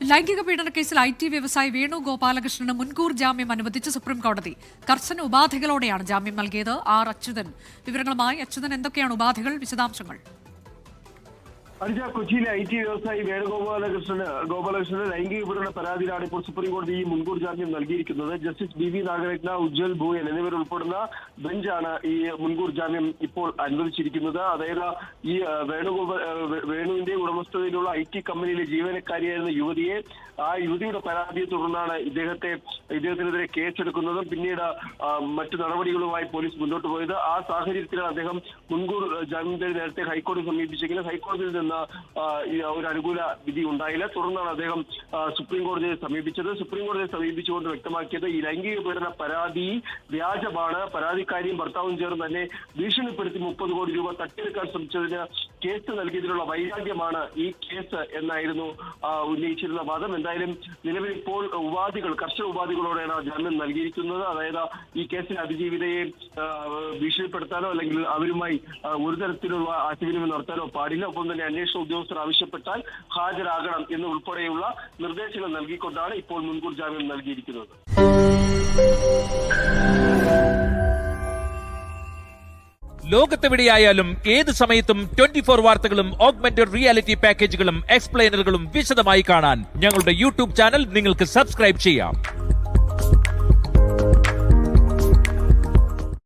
ലൈംഗിക പീഡന കേസിൽ IT വ്യവസായി വേണു ഗോപാലകൃഷ്ണന് മുൻകൂർ ജാമ്യം അനുവദിച്ച് സുപ്രീം കോടതി. കർശന ഉപാധികളോടെയാണ് ജാമ്യം നൽകിയത്. അച്യുതൻ വിവരങ്ങളുമായി. അച്യുതൻ, എന്തൊക്കെയാണ് ഉപാധികൾ, വിശദാംശങ്ങൾ? അനുജ, കൊച്ചിയിലെ IT വ്യവസായി ഗോപാലകൃഷ്ണന് ലൈംഗിക പീഡന പരാതിയിലാണ് ഇപ്പോൾ സുപ്രീം കോടതി ഈ മുൻകൂർ ജാമ്യം നൽകിയിരിക്കുന്നത്. ജസ്റ്റിസ് BV നാഗരത്ന, ഉജ്വൽ ഭൂയൻ എന്നിവരുൾപ്പെടുന്ന ബെഞ്ചാണ് ഈ മുൻകൂർ ജാമ്യം ഇപ്പോൾ അനുവദിച്ചിരിക്കുന്നത്. അതായത് ഈ വേണുവിന്റെ ഉടമസ്ഥതയിലുള്ള IT കമ്പനിയിലെ ജീവനക്കാരിയായിരുന്ന യുവതിയെ, ആ യുവതിയുടെ പരാതിയെ തുടർന്നാണ് ഇദ്ദേഹത്തിനെതിരെ കേസെടുക്കുന്നതും പിന്നീട് മറ്റു നടപടികളുമായി പോലീസ് മുന്നോട്ട് പോയത്. ആ സാഹചര്യത്തിലാണ് അദ്ദേഹം മുൻകൂർ ജാമ്യം തേടി നേരത്തെ ഹൈക്കോടതി സമീപിച്ചെങ്കിലും ഹൈക്കോടതിയിൽ നിന്ന് ഒരു അനുകൂല വിധി ഉണ്ടായില്ല. തുടർന്നാണ് അദ്ദേഹം സുപ്രീം കോടതിയെ സമീപിച്ചത്. സുപ്രീം കോടതിയെ സമീപിച്ചുകൊണ്ട് വ്യക്തമാക്കിയത് ഈ ലൈംഗിക പീഡന പരാതി വ്യാജമാണ്. പരാതിക്കാരിയും ഭർത്താവും ചേർന്ന് തന്നെ ഭീഷണിപ്പെടുത്തി 30 കോടി രൂപ തട്ടിയെടുക്കാൻ ശ്രമിച്ചതിന് കേസ് നൽകിയതിനുള്ള വൈരാഗ്യമാണ് ഈ കേസ് എന്നായിരുന്നു ഉന്നയിച്ചിരുന്ന വാദം. എന്തായാലും നിലവിൽ ഇപ്പോൾ കർശന ഉപാധികളോടെയാണ് ജാമ്യം നൽകിയിരിക്കുന്നത്. അതായത് ഈ കേസിൽ അതിജീവിതയെ ഭീഷണിപ്പെടുത്താനോ അല്ലെങ്കിൽ അവരുമായി ഒരു തരത്തിലുള്ള ആശയവിനിമയം നടത്താനോ പാടില്ല. ഒപ്പം തന്നെ അന്വേഷണ ഉദ്യോഗസ്ഥർ ആവശ്യപ്പെട്ടാൽ ഹാജരാകണം എന്നുൾപ്പെടെയുള്ള നിർദ്ദേശങ്ങൾ നൽകിക്കൊണ്ടാണ് ഇപ്പോൾ മുൻകൂർ ജാമ്യം നൽകിയിരിക്കുന്നത്. ലോകത്തെവിടെയായാലും ഏത് സമയത്തും 24 വാർത്തകളും ഓഗ്മെന്റഡ് റിയാലിറ്റി പാക്കേജുകളും എക്സ്പ്ലെയിനറുകളും വിശദമായി കാണാൻ ഞങ്ങളുടെ YouTube ചാനൽ നിങ്ങൾക്ക് സബ്സ്ക്രൈബ് ചെയ്യാം.